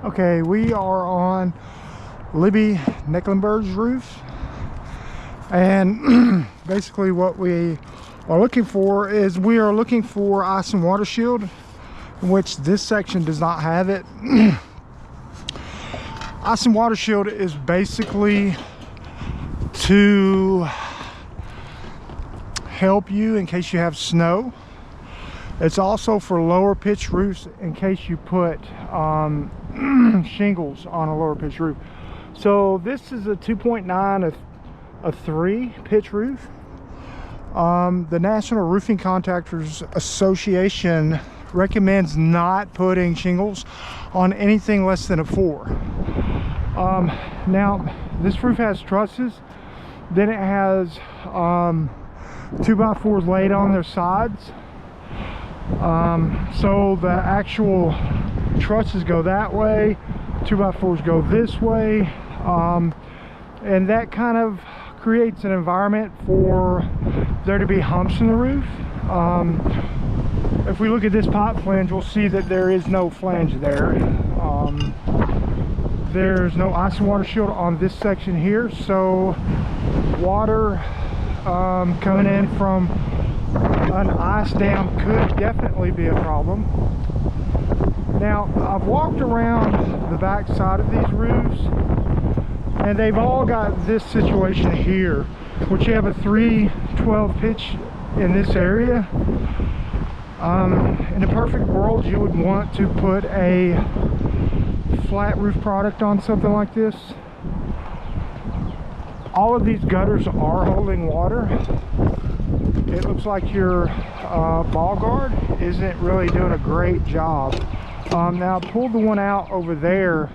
Okay, we are on Libby Mecklenburg's roof, and basically what we are looking for is we are looking for ice and water shield, which this section does not have it. Ice and water shield is basically to help you in case you have snow. It's also for lower pitch roofs in case you put shingles on a lower pitch roof. So this is a 2.9, a 3 pitch roof. The National Roofing Contractors Association recommends not putting shingles on anything less than a 4. Now this roof has trusses, then it has 2x4s laid on their sides. So the actual trusses go that way, 2x4s go this way, and that kind of creates an environment for there to be humps in the roof. If we look at this pipe flange, we'll see that there is no flange there. There's no ice and water shield on this section here, so water coming in from an ice dam could definitely be a problem. Now, I've walked around the back side of these roofs, and they've all got this situation here, which you have a 3/12 pitch in this area. In a perfect world, you would want to put a flat roof product on something like this. All of these gutters are holding water. It looks like your ball guard isn't really doing a great job. Now I pulled the one out over there,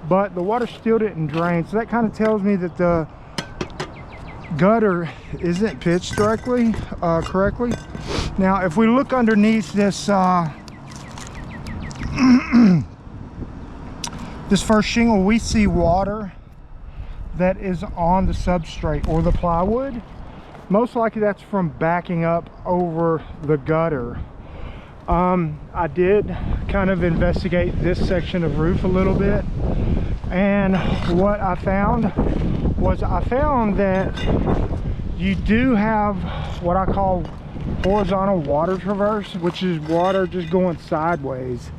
but the water still didn't drain, so that kind of tells me that the gutter isn't pitched correctly. Now if we look underneath this this first shingle, we see water that is on the substrate or the plywood. Most likely that's from backing up over the gutter. I did kind of investigate this section of roof a little bit, and what I found that you do have what I call horizontal water traverse, which is water just going sideways.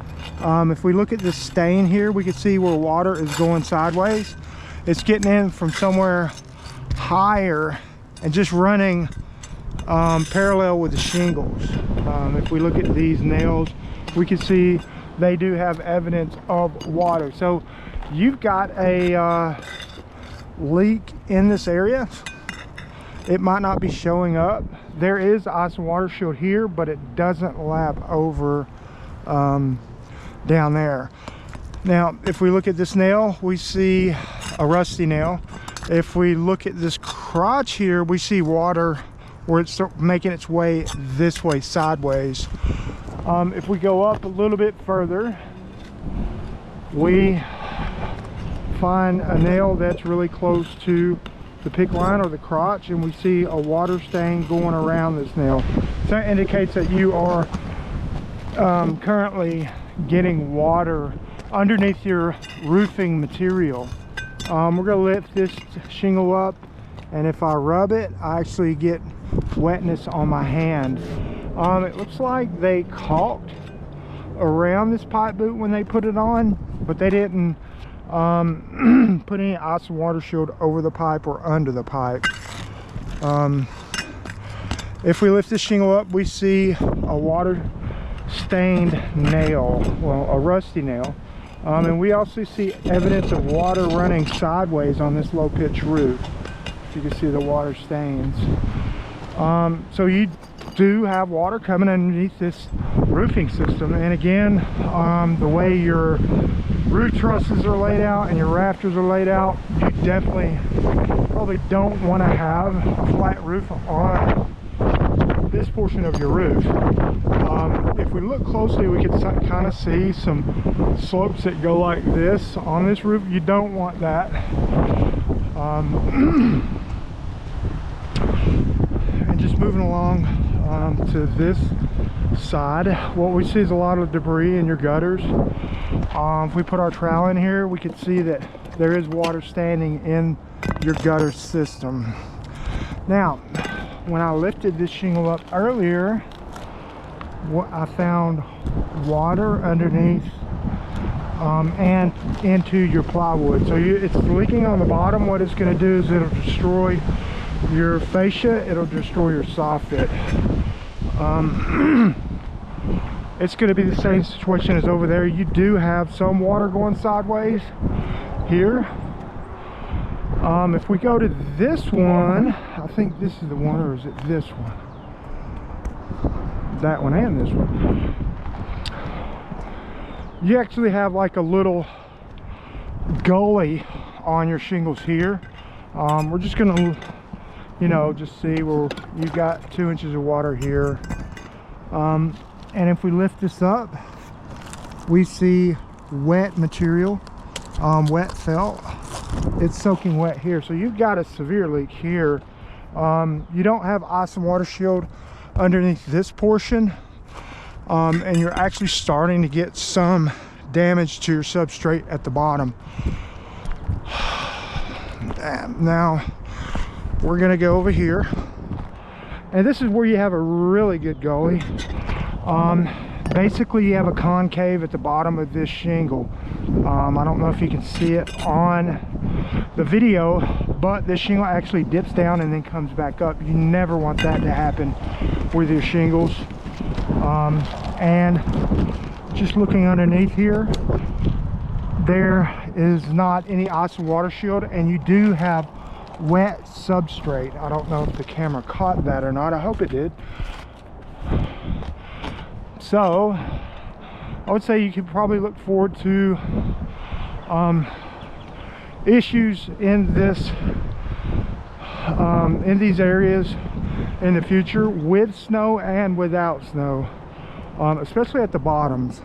If we look at this stain here, we can see where water is going sideways. It's getting in from somewhere higher and just running parallel with the shingles. If we look at these nails, we can see they do have evidence of water. So you've got a leak in this area. It might not be showing up. There is ice and water shield here, but it doesn't lap over down there. Now if we look at this nail, we see a rusty nail. If we look at this crotch here, we see water where it's making its way this way, sideways. If we go up a little bit further, we find a nail that's really close to the pick line or the crotch, and we see a water stain going around this nail. So that indicates that you are currently getting water underneath your roofing material. We're going to lift this shingle up, and if I rub it, I actually get wetness on my hand. It looks like they caulked around this pipe boot when they put it on, but they didn't put any ice and water shield over the pipe or under the pipe. If we lift this shingle up, we see a water stained nail, well, a rusty nail. And we also see evidence of water running sideways on this low pitch roof. You can see the water stains. So you do have water coming underneath this roofing system. And again, the way your roof trusses are laid out and your rafters are laid out, you definitely probably don't want to have a flat roof on this portion of your roof. If we look closely, we can kind of see some slopes that go like this on this roof. You don't want that. And just moving along to this side, what we see is a lot of debris in your gutters. If we put our trowel in here, we can see that there is water standing in your gutter system. Now, when I lifted this shingle up earlier, I found water underneath and into your plywood. So it's leaking on the bottom. What it's going to do is it'll destroy your fascia, it'll destroy your soffit. It's going to be the same situation as over there. You do have some water going sideways here. If we go to this one, I think this is the one, or is it this one? That one and this one. You actually have like a little gully on your shingles here. We're just gonna, you know, just see where you got 2 inches of water here. And if we lift this up, we see wet material, wet felt. It's soaking wet here, so you've got a severe leak here. You don't have awesome water shield underneath this portion, and you're actually starting to get some damage to your substrate at the bottom. And now we're gonna go over here, and this is where you have a really good gully. Basically you have a concave at the bottom of this shingle. I don't know if you can see it on the video, but this shingle actually dips down and then comes back up. You never want that to happen with your shingles. And just looking underneath here, there is not any awesome water shield, and you do have wet substrate. I don't know if the camera caught that or not. I hope it did. So I would say you could probably look forward to issues in this in these areas in the future, with snow and without snow, especially at the bottoms.